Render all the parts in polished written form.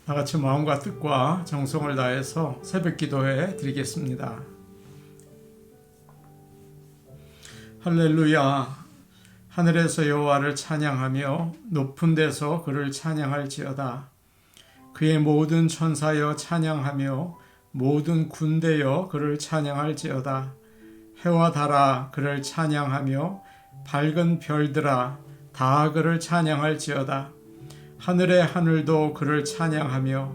다 같이 마음과 뜻과 정성을 다해서 새벽 기도해 드리겠습니다. 할렐루야. 하늘에서 여호와를 찬양하며 높은 데서 그를 찬양할지어다. 그의 모든 천사여 찬양하며 모든 군대여 그를 찬양할지어다. 해와 달아 그를 찬양하며 밝은 별들아 다 그를 찬양할지어다. 하늘의 하늘도 그를 찬양하며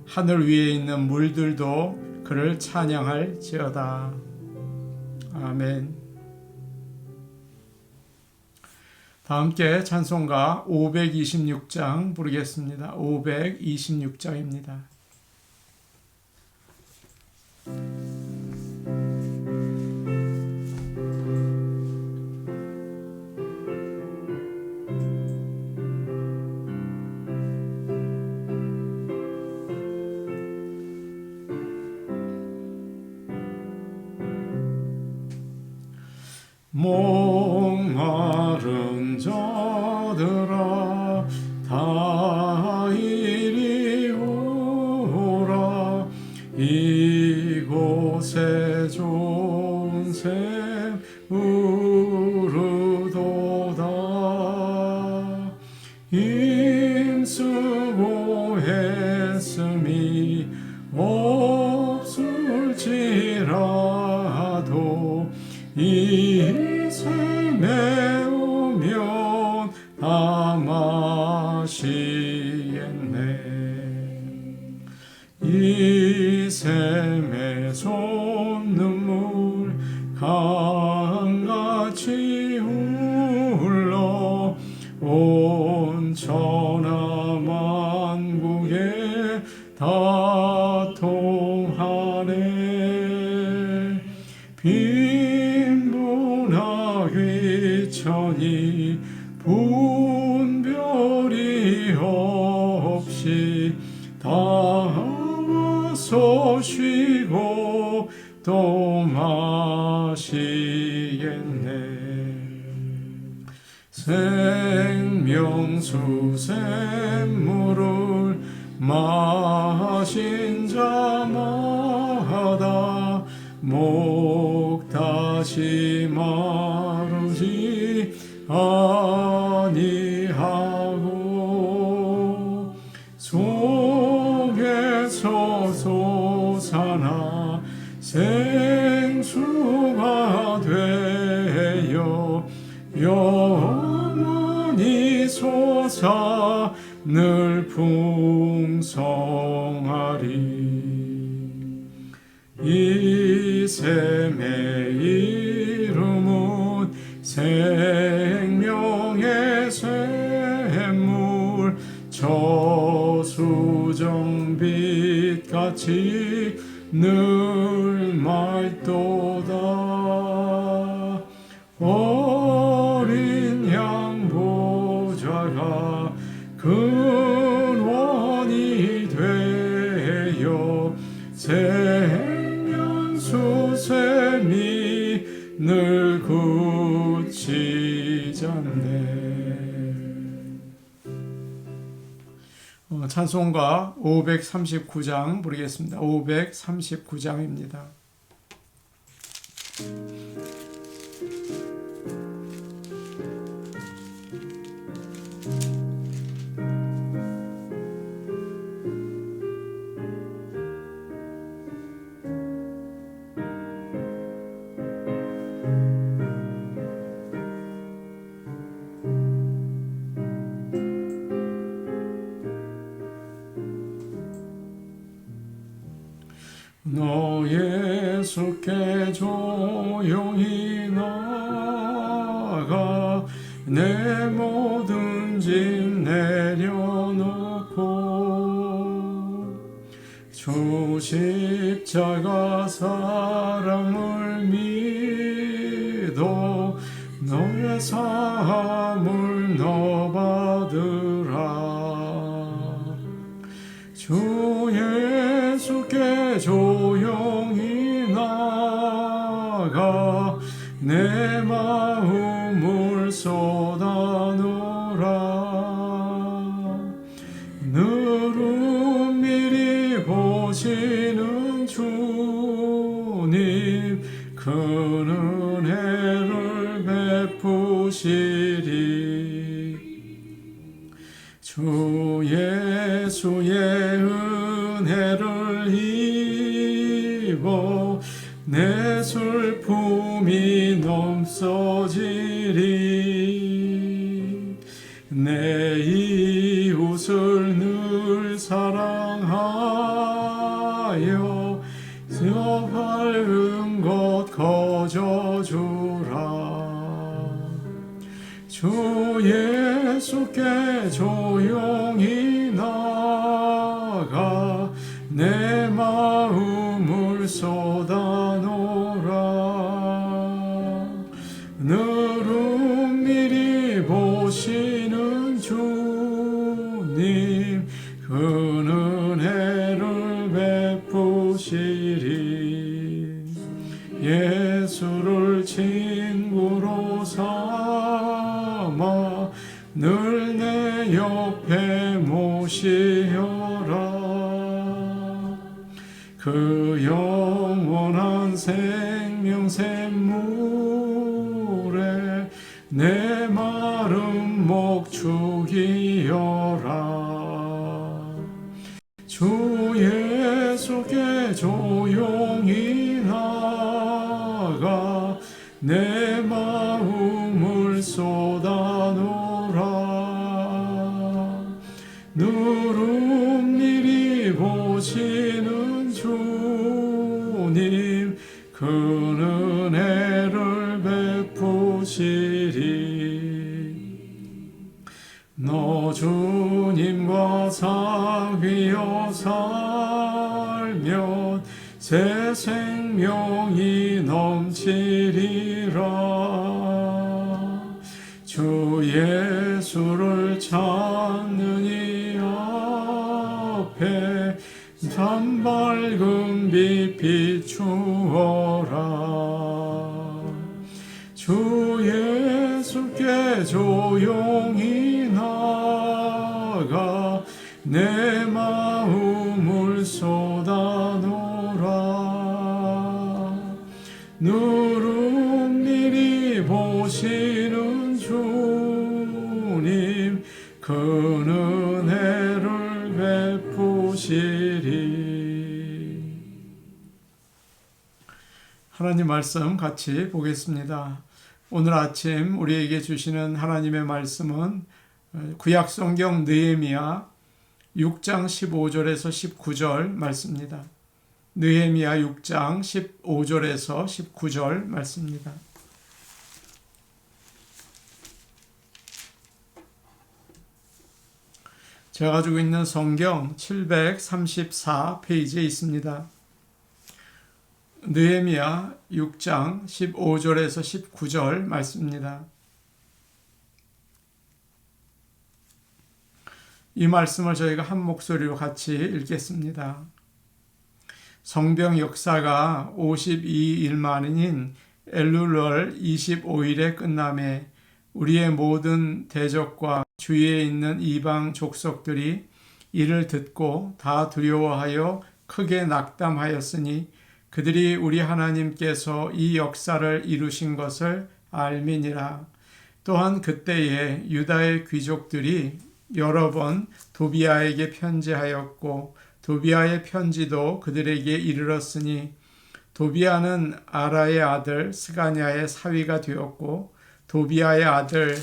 하늘 위에 있는 물들도 그를 찬양할지어다. 아멘. 다 함께 찬송가 526장 부르겠습니다. 526장입니다. 목마른 자들아 다 이리 오라. 이곳에 좋은 샘 흐르도다. 힘쓰고 애씀이 없을지라도 이 샘에 오면 다 마시겠네. 이 샘에 솟는물 강같이 흘러 온 천하만국에 다 통하네. 빈부나 귀천이 분별이 없이 다 와서 쉬고 또 마시겠네. 생명수 샘물을 마신 자마다 목 다시 마르지 아니하고 속에서 솟아나 생수가 되어 영원히 솟아 늘 풍성하리. 이 샘의 이름은 생명의 샘물. 저수정빛같이 늘 맑도다. 어린 양 보좌가 근원이 되어 생명수샘이 늘 굳히잖네. 찬송가 539장 부르겠습니다. 539장입니다. 너 예수께 조용히 나가 내 모든 짐 내려놓고 주 십자가 사랑을 믿어 너의 사함을 너 받으라. 주 예수께 조용히 나가 내 마음을 쏟아놓으라. 느릅 보시는 주님 그 은혜를 베푸시리. 주 예수의 은혜를 입어 내 슬픔이 넘쳐지리. 내 이웃을 늘 사랑하여 저 밝은 곳 거저주라. 주 예수께 조용히 나가 내 마음을 쏟아놓으라. 늘은 미리 보시는 주님 그 은혜를 베푸시리. 예수를 친구로 삼아 늘 내 옆에 모시어라. 그 영원한 생명 샘물에 내 마른 목 죽이어라. 주 예수께 조용히 나가 내 마음을 쏟아놓으라. 누름 미리 보시는 주님 그 은혜를 베푸시리. 너 주님과 사귀어 살면 새 생명이 넘치리라. 주 예수를 찾는 이 앞에 참 밝은 빛 비추어라. 주 예수께 조용히 나가 내 마음을 쏟아놓으라. 누름 미리 보시는 주님 그 은혜를 베푸시리. 하나님 말씀 같이 보겠습니다. 오늘 아침 우리에게 주시는 하나님의 말씀은 구약성경 느헤미야 6장 15절에서 19절 말씀입니다. 느헤미야 6장 15절에서 19절 말씀입니다. 제가 가지고 있는 성경 734페이지에 있습니다. 느헤미야 6장 15절에서 19절 말씀입니다. 이 말씀을 저희가 한 목소리로 같이 읽겠습니다. 성경 역사가 52일 만인 엘룰월 25일에 끝남에 우리의 모든 대적과 주위에 있는 이방 족속들이 이를 듣고 다 두려워하여 크게 낙담하였으니 그들이 우리 하나님께서 이 역사를 이루신 것을 알미니라. 또한 그때에 유다의 귀족들이 여러 번 도비아에게 편지하였고 도비아의 편지도 그들에게 이르렀으니 도비아는 아라의 아들 스가냐의 사위가 되었고 도비아의 아들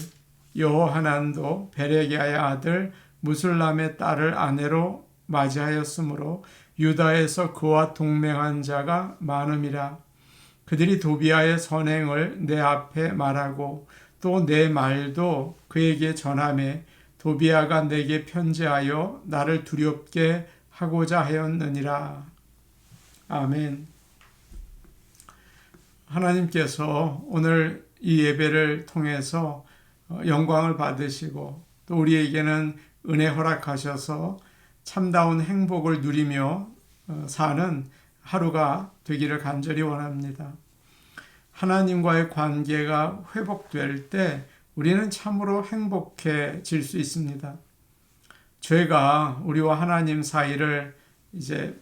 여호하난도 베레기야의 아들 무술람의 딸을 아내로 맞이하였으므로 유다에서 그와 동맹한 자가 많음이라. 그들이 도비아의 선행을 내 앞에 말하고 또 내 말도 그에게 전하매 도비아가 내게 편지하여 나를 두렵게 하고자 하였느니라. 아멘. 하나님께서 오늘 이 예배를 통해서 영광을 받으시고 또 우리에게는 은혜 허락하셔서 참다운 행복을 누리며 사는 하루가 되기를 간절히 원합니다. 하나님과의 관계가 회복될 때 우리는 참으로 행복해질 수 있습니다. 죄가 우리와 하나님 사이를 이제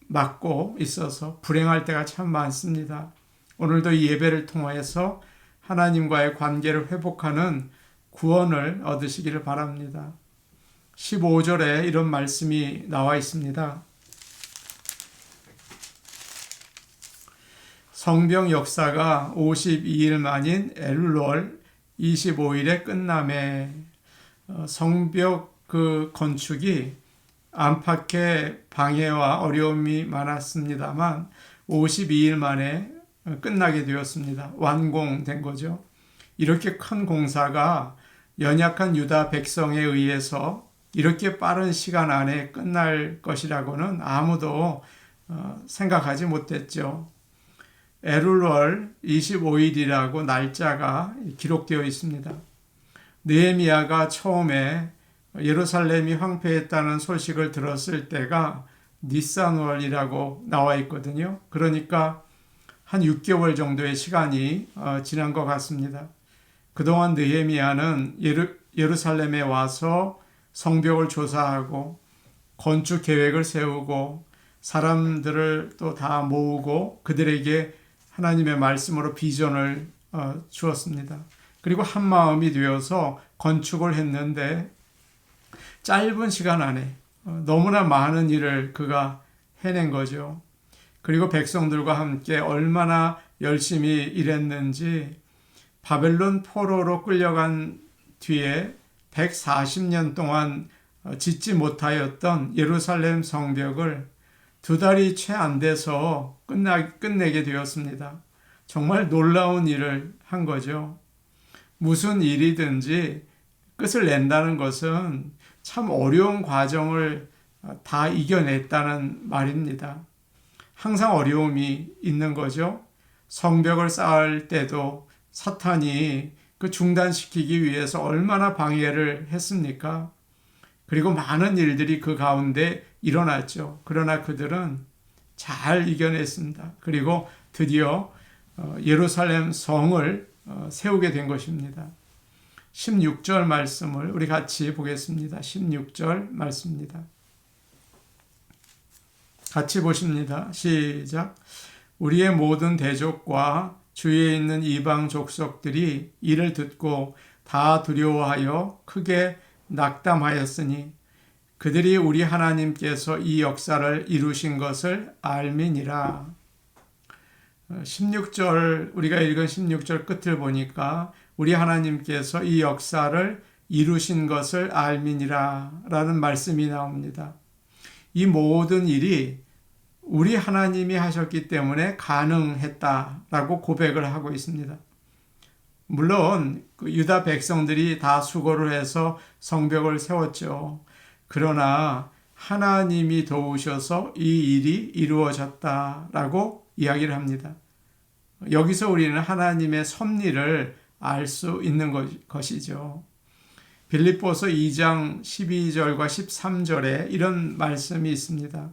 맞고 있어서 불행할 때가 참 많습니다. 오늘도 이 예배를 통해서 하나님과의 관계를 회복하는 구원을 얻으시기를 바랍니다. 15절에 이런 말씀이 나와 있습니다. 성벽 역사가 52일 만인 엘룰월 25일에 끝남에 성벽 그 건축이 안팎의 방해와 어려움이 많았습니다만 52일 만에 끝나게 되었습니다. 완공된 거죠. 이렇게 큰 공사가 연약한 유다 백성에 의해서 이렇게 빠른 시간 안에 끝날 것이라고는 아무도 생각하지 못했죠. 엘룰월 25일이라고 날짜가 기록되어 있습니다. 느헤미야가 처음에 예루살렘이 황폐했다는 소식을 들었을 때가 니산월이라고 나와 있거든요. 그러니까 한 6개월 정도의 시간이 지난 것 같습니다. 그동안 느헤미야는 예루살렘에 와서 성벽을 조사하고 건축 계획을 세우고 사람들을 또 다 모으고 그들에게 하나님의 말씀으로 비전을 주었습니다. 그리고 한 마음이 되어서 건축을 했는데 짧은 시간 안에 너무나 많은 일을 그가 해낸 거죠. 그리고 백성들과 함께 얼마나 열심히 일했는지 바벨론 포로로 끌려간 뒤에 140년 동안 짓지 못하였던 예루살렘 성벽을 2달이 채 안 돼서 끝내게 되었습니다. 정말 놀라운 일을 한 거죠. 무슨 일이든지 끝을 낸다는 것은 참 어려운 과정을 다 이겨냈다는 말입니다. 항상 어려움이 있는 거죠. 성벽을 쌓을 때도 사탄이 그 중단시키기 위해서 얼마나 방해를 했습니까? 그리고 많은 일들이 그 가운데 일어났죠. 그러나 그들은 잘 이겨냈습니다. 그리고 드디어 예루살렘 성을 세우게 된 것입니다. 16절 말씀을 우리 같이 보겠습니다. 16절 말씀입니다. 같이 보십니다. 시작. 우리의 모든 대족과 주위에 있는 이방 족속들이 이를 듣고 다 두려워하여 크게 낙담하였으니 그들이 우리 하나님께서 이 역사를 이루신 것을 알미니라. 16절 우리가 읽은 16절 끝을 보니까 우리 하나님께서 이 역사를 이루신 것을 알미니라 라는 말씀이 나옵니다. 이 모든 일이 우리 하나님이 하셨기 때문에 가능했다라고 고백을 하고 있습니다. 물론 유다 백성들이 다 수고를 해서 성벽을 세웠죠. 그러나 하나님이 도우셔서 이 일이 이루어졌다라고 이야기를 합니다. 여기서 우리는 하나님의 섭리를 알 수 있는 것이죠. 빌립보서 2장 12절과 13절에 이런 말씀이 있습니다.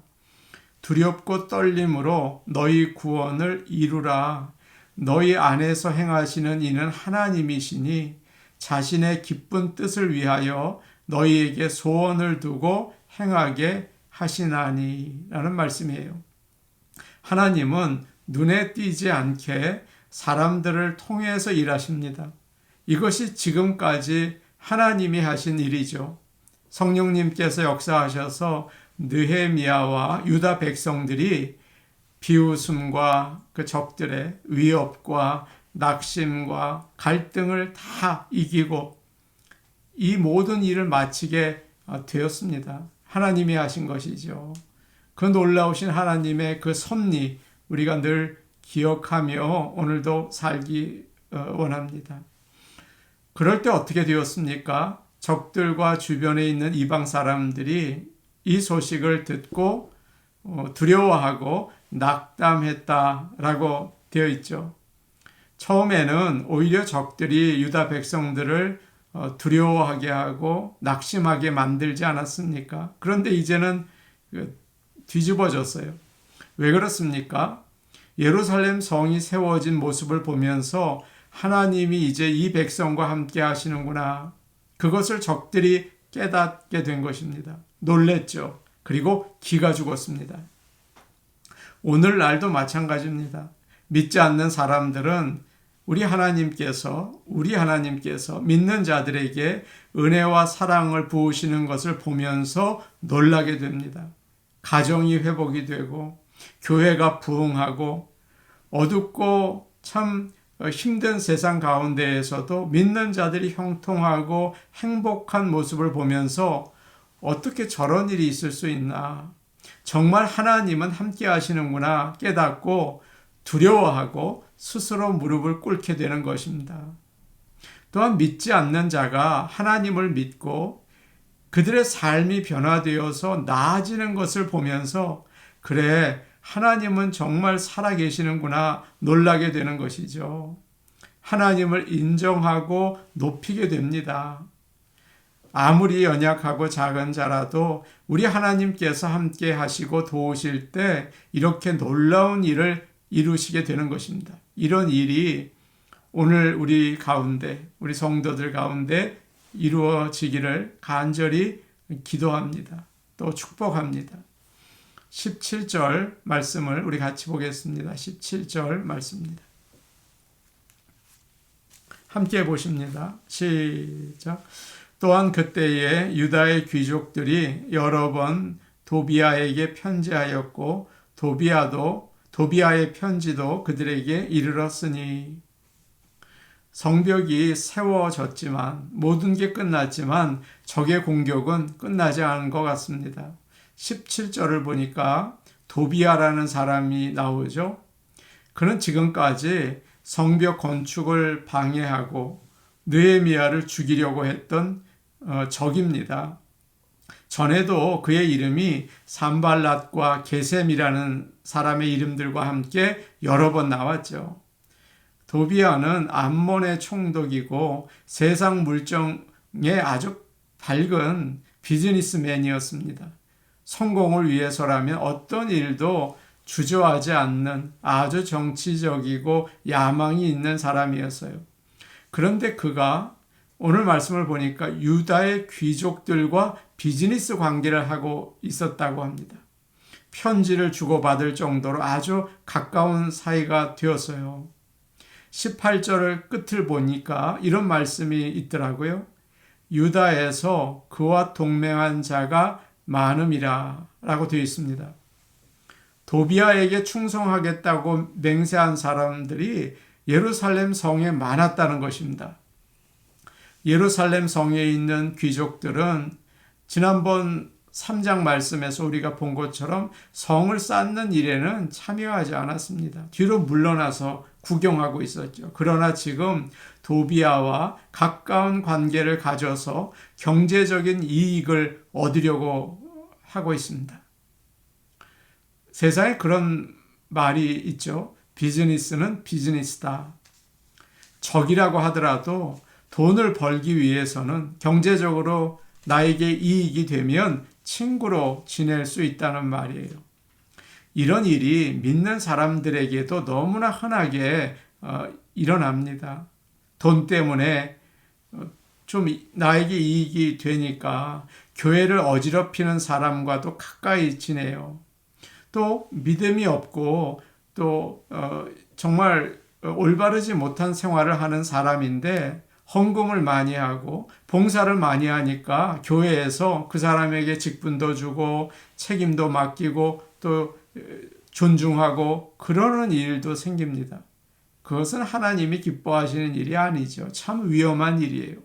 두렵고 떨림으로 너희 구원을 이루라. 너희 안에서 행하시는 이는 하나님이시니 자신의 기쁜 뜻을 위하여 너희에게 소원을 두고 행하게 하시나니 라는 말씀이에요. 하나님은 눈에 띄지 않게 사람들을 통해서 일하십니다. 이것이 지금까지 하나님이 하신 일이죠. 성령님께서 역사하셔서 느헤미야와 유다 백성들이 비웃음과 그 적들의 위협과 낙심과 갈등을 다 이기고 이 모든 일을 마치게 되었습니다. 하나님이 하신 것이죠. 그 놀라우신 하나님의 그 섭리 우리가 늘 기억하며 오늘도 살기 원합니다. 그럴 때 어떻게 되었습니까? 적들과 주변에 있는 이방 사람들이 이 소식을 듣고 두려워하고 낙담했다라고 되어 있죠. 처음에는 오히려 적들이 유다 백성들을 두려워하게 하고 낙심하게 만들지 않았습니까? 그런데 이제는 뒤집어졌어요. 왜 그렇습니까? 예루살렘 성이 세워진 모습을 보면서 하나님이 이제 이 백성과 함께 하시는구나. 그것을 적들이 깨닫게 된 것입니다. 놀랬죠. 그리고 기가 죽었습니다. 오늘날도 마찬가지입니다. 믿지 않는 사람들은 우리 하나님께서 믿는 자들에게 은혜와 사랑을 부으시는 것을 보면서 놀라게 됩니다. 가정이 회복이 되고 교회가 부흥하고 어둡고 참 힘든 세상 가운데에서도 믿는 자들이 형통하고 행복한 모습을 보면서 어떻게 저런 일이 있을 수 있나, 정말 하나님은 함께 하시는구나 깨닫고 두려워하고 스스로 무릎을 꿇게 되는 것입니다. 또한 믿지 않는 자가 하나님을 믿고 그들의 삶이 변화되어서 나아지는 것을 보면서 그래, 하나님은 정말 살아계시는구나 놀라게 되는 것이죠. 하나님을 인정하고 높이게 됩니다. 아무리 연약하고 작은 자라도 우리 하나님께서 함께 하시고 도우실 때 이렇게 놀라운 일을 이루시게 되는 것입니다. 이런 일이 오늘 우리 가운데, 우리 성도들 가운데 이루어지기를 간절히 기도합니다. 또 축복합니다. 17절 말씀을 우리 같이 보겠습니다. 17절 말씀입니다. 함께 보십니다. 시작. 또한 그때에 유다의 귀족들이 여러 번 도비아에게 편지하였고 도비아의 편지도 그들에게 이르렀으니 성벽이 세워졌지만 모든 게 끝났지만 적의 공격은 끝나지 않은 것 같습니다. 17절을 보니까 도비아라는 사람이 나오죠. 그는 지금까지 성벽 건축을 방해하고 느헤미야를 죽이려고 했던 적입니다. 전에도 그의 이름이 산발랏과 게셈이라는 사람의 이름들과 함께 여러 번 나왔죠. 도비아는 암몬의 총독이고 세상 물정에 아주 밝은 비즈니스맨이었습니다. 성공을 위해서라면 어떤 일도 주저하지 않는 아주 정치적이고 야망이 있는 사람이었어요. 그런데 그가 오늘 말씀을 보니까 유다의 귀족들과 비즈니스 관계를 하고 있었다고 합니다. 편지를 주고받을 정도로 아주 가까운 사이가 되었어요. 18절을 끝을 보니까 이런 말씀이 있더라고요. 유다에서 그와 동맹한 자가 많음이라 라고 되어 있습니다. 도비아에게 충성하겠다고 맹세한 사람들이 예루살렘 성에 많았다는 것입니다. 예루살렘 성에 있는 귀족들은 지난번 3장 말씀에서 우리가 본 것처럼 성을 쌓는 일에는 참여하지 않았습니다. 뒤로 물러나서 구경하고 있었죠. 그러나 지금 도비아와 가까운 관계를 가져서 경제적인 이익을 얻으려고 하고 있습니다. 세상에 그런 말이 있죠. 비즈니스는 비즈니스다. 적이라고 하더라도 돈을 벌기 위해서는 경제적으로 나에게 이익이 되면 친구로 지낼 수 있다는 말이에요. 이런 일이 믿는 사람들에게도 너무나 흔하게 일어납니다. 돈 때문에 좀 나에게 이익이 되니까 교회를 어지럽히는 사람과도 가까이 지내요. 또 믿음이 없고 또 정말 올바르지 못한 생활을 하는 사람인데 헌금을 많이 하고 봉사를 많이 하니까 교회에서 그 사람에게 직분도 주고 책임도 맡기고 또 존중하고 그러는 일도 생깁니다. 그것은 하나님이 기뻐하시는 일이 아니죠. 참 위험한 일이에요.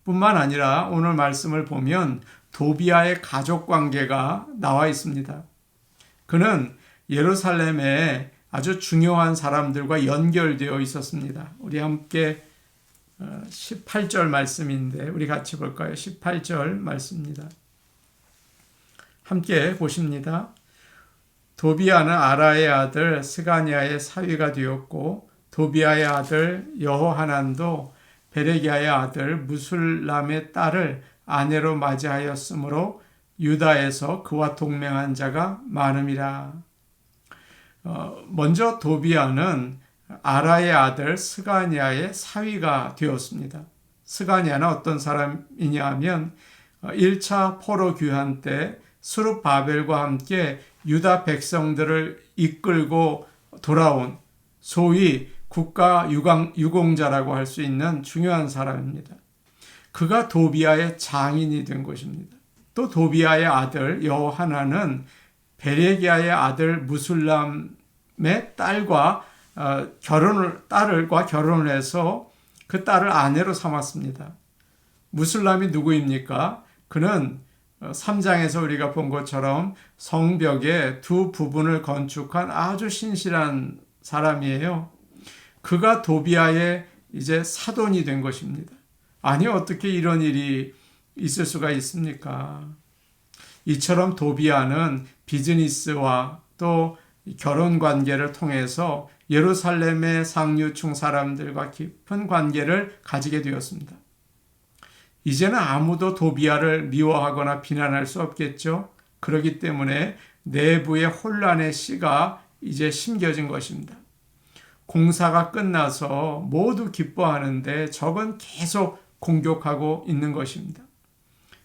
뿐만 아니라 오늘 말씀을 보면 도비아의 가족 관계가 나와 있습니다. 그는 예루살렘에 아주 중요한 사람들과 연결되어 있었습니다. 우리 함께 18절 말씀인데 우리 같이 볼까요? 18절 말씀입니다. 함께 보십니다. 도비아는 아라의 아들 스가냐의 사위가 되었고 도비아의 아들 여호하난도 베레기야의 아들 무술람의 딸을 아내로 맞이하였으므로 유다에서 그와 동맹한 자가 많음이라. 먼저 도비아는 아라의 아들 스가냐의 사위가 되었습니다. 스가냐는 어떤 사람이냐 하면 1차 포로 귀환 때 스룹바벨과 함께 유다 백성들을 이끌고 돌아온 소위 국가 유공자라고 할 수 있는 중요한 사람입니다. 그가 도비아의 장인이 된 것입니다. 또 도비아의 아들 여호하나는 베레기야의 아들 무술람의 딸과 결혼을 해서 그 딸을 아내로 삼았습니다. 무술람이 누구입니까? 그는 3장에서 우리가 본 것처럼 성벽의 두 부분을 건축한 아주 신실한 사람이에요. 그가 도비아의 이제 사돈이 된 것입니다. 아니, 어떻게 이런 일이 있을 수가 있습니까? 이처럼 도비아는 비즈니스와 또 결혼 관계를 통해서 예루살렘의 상류층 사람들과 깊은 관계를 가지게 되었습니다. 이제는 아무도 도비아를 미워하거나 비난할 수 없겠죠. 그렇기 때문에 내부의 혼란의 씨가 이제 심겨진 것입니다. 공사가 끝나서 모두 기뻐하는데 적은 계속 공격하고 있는 것입니다.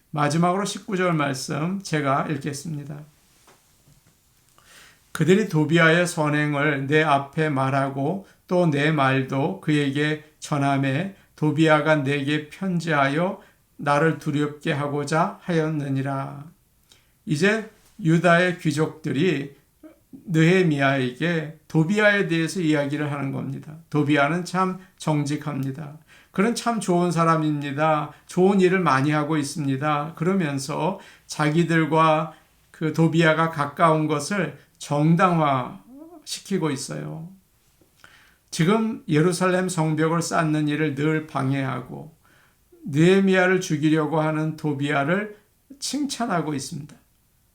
마지막으로 19절 말씀 제가 읽겠습니다. 그들이 도비아의 선행을 내 앞에 말하고 또 내 말도 그에게 전하매 도비아가 내게 편지하여 나를 두렵게 하고자 하였느니라. 이제 유다의 귀족들이 느헤미야에게 도비아에 대해서 이야기를 하는 겁니다. 도비아는 참 정직합니다. 그는 참 좋은 사람입니다. 좋은 일을 많이 하고 있습니다. 그러면서 자기들과 그 도비아가 가까운 것을 정당화시키고 있어요. 지금 예루살렘 성벽을 쌓는 일을 늘 방해하고 느헤미야를 죽이려고 하는 도비아를 칭찬하고 있습니다.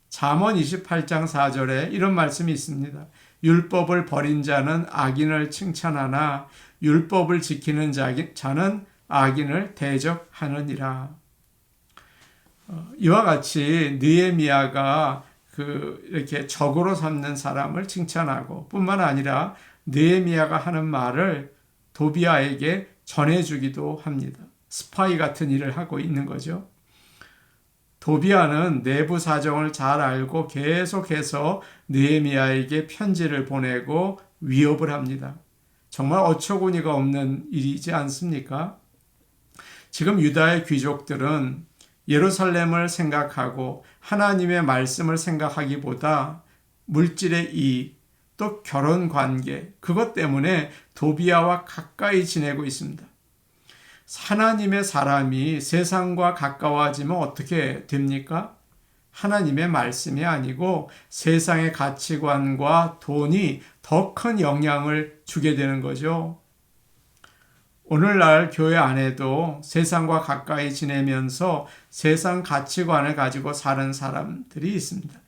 잠언 28장 4절에 이런 말씀이 있습니다. 율법을 버린 자는 악인을 칭찬하나 율법을 지키는 자는 악인을 대적하느니라. 이와 같이 느헤미야가 이렇게 적으로 삼는 사람을 칭찬하고 뿐만 아니라 느헤미야가 하는 말을 도비아에게 전해주기도 합니다. 스파이 같은 일을 하고 있는 거죠. 도비아는 내부 사정을 잘 알고 계속해서 느헤미야에게 편지를 보내고 위협을 합니다. 정말 어처구니가 없는 일이지 않습니까? 지금 유다의 귀족들은 예루살렘을 생각하고 하나님의 말씀을 생각하기보다 물질의 이익, 또 결혼 관계, 그것 때문에 도비아와 가까이 지내고 있습니다. 하나님의 사람이 세상과 가까워지면 어떻게 됩니까? 하나님의 말씀이 아니고 세상의 가치관과 돈이 더 큰 영향을 주게 되는 거죠. 오늘날 교회 안에도 세상과 가까이 지내면서 세상 가치관을 가지고 사는 사람들이 있습니다.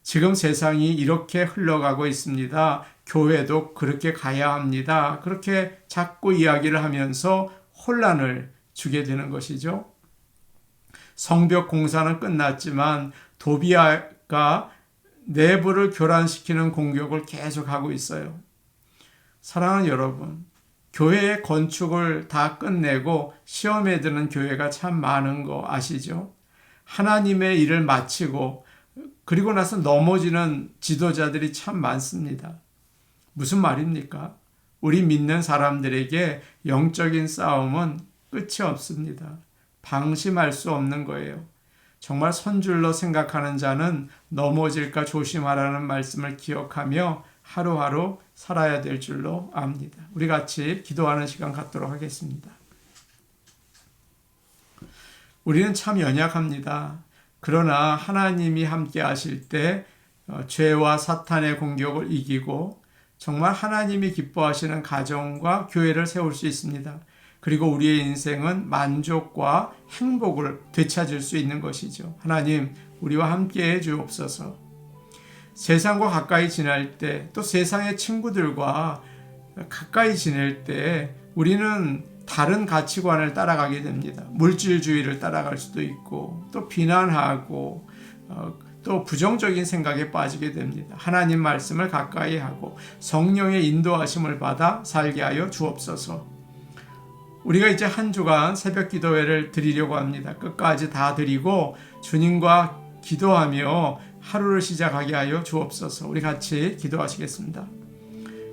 지금 세상이 이렇게 흘러가고 있습니다. 교회도 그렇게 가야 합니다. 그렇게 자꾸 이야기를 하면서 혼란을 주게 되는 것이죠. 성벽 공사는 끝났지만 도비아가 내부를 교란시키는 공격을 계속하고 있어요. 사랑하는 여러분, 교회의 건축을 다 끝내고 시험에 드는 교회가 참 많은 거 아시죠? 하나님의 일을 마치고 그리고 나서 넘어지는 지도자들이 참 많습니다. 무슨 말입니까? 우리 믿는 사람들에게 영적인 싸움은 끝이 없습니다. 방심할 수 없는 거예요. 정말 선줄로 생각하는 자는 넘어질까 조심하라는 말씀을 기억하며 하루하루 살아야 될 줄로 압니다. 우리 같이 기도하는 시간 갖도록 하겠습니다. 우리는 참 연약합니다. 그러나 하나님이 함께 하실 때 죄와 사탄의 공격을 이기고 정말 하나님이 기뻐하시는 가정과 교회를 세울 수 있습니다. 그리고 우리의 인생은 만족과 행복을 되찾을 수 있는 것이죠. 하나님, 우리와 함께 해 주옵소서. 세상과 가까이 지낼 때, 또 세상의 친구들과 가까이 지낼 때 우리는 다른 가치관을 따라가게 됩니다. 물질주의를 따라갈 수도 있고, 또 비난하고, 또 부정적인 생각에 빠지게 됩니다. 하나님 말씀을 가까이 하고 성령의 인도하심을 받아 살게 하여 주옵소서. 우리가 이제 한 주간 새벽 기도회를 드리려고 합니다. 끝까지 다 드리고 주님과 기도하며 하루를 시작하게 하여 주옵소서. 우리 같이 기도하시겠습니다.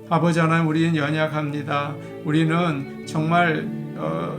아버지 하나님, 우리는 연약합니다. 우리는 정말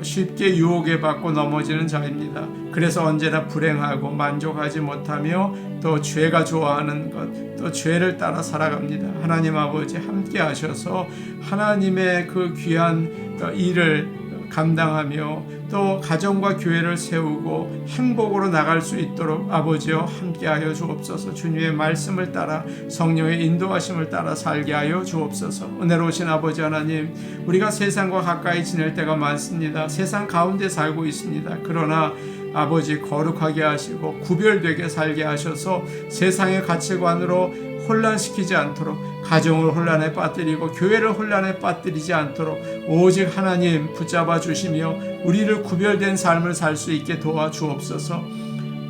쉽게 유혹에 받고 넘어지는 자입니다. 그래서 언제나 불행하고 만족하지 못하며 또 죄가 좋아하는 것, 또 죄를 따라 살아갑니다. 하나님 아버지 함께 하셔서 하나님의 그 귀한 일을 감당하며 또 가정과 교회를 세우고 행복으로 나갈 수 있도록 아버지여 함께하여 주옵소서. 주님의 말씀을 따라 성령의 인도하심을 따라 살게 하여 주옵소서. 은혜로우신 아버지 하나님, 우리가 세상과 가까이 지낼 때가 많습니다. 세상 가운데 살고 있습니다. 그러나 아버지 거룩하게 하시고 구별되게 살게 하셔서 세상의 가치관으로 혼란시키지 않도록, 가정을 혼란에 빠뜨리고 교회를 혼란에 빠뜨리지 않도록 오직 하나님 붙잡아 주시며 우리를 구별된 삶을 살 수 있게 도와주옵소서.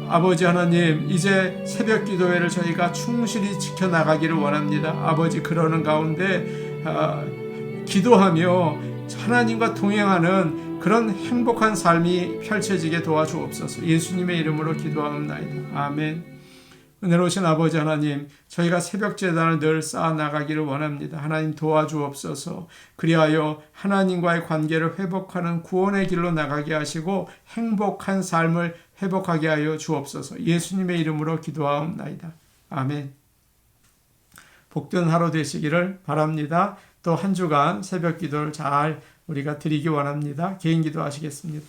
아버지 하나님, 이제 새벽 기도회를 저희가 충실히 지켜나가기를 원합니다. 아버지, 그러는 가운데 기도하며 하나님과 동행하는 그런 행복한 삶이 펼쳐지게 도와주옵소서. 예수님의 이름으로 기도하옵나이다. 아멘. 은혜로우신 아버지 하나님, 저희가 새벽 제단을 늘 쌓아나가기를 원합니다. 하나님 도와주옵소서. 그리하여 하나님과의 관계를 회복하는 구원의 길로 나가게 하시고 행복한 삶을 회복하게 하여 주옵소서. 예수님의 이름으로 기도하옵나이다. 아멘. 복된 하루 되시기를 바랍니다. 또 한 주간 새벽 기도를 잘 우리가 드리기 원합니다. 개인 기도 하시겠습니다.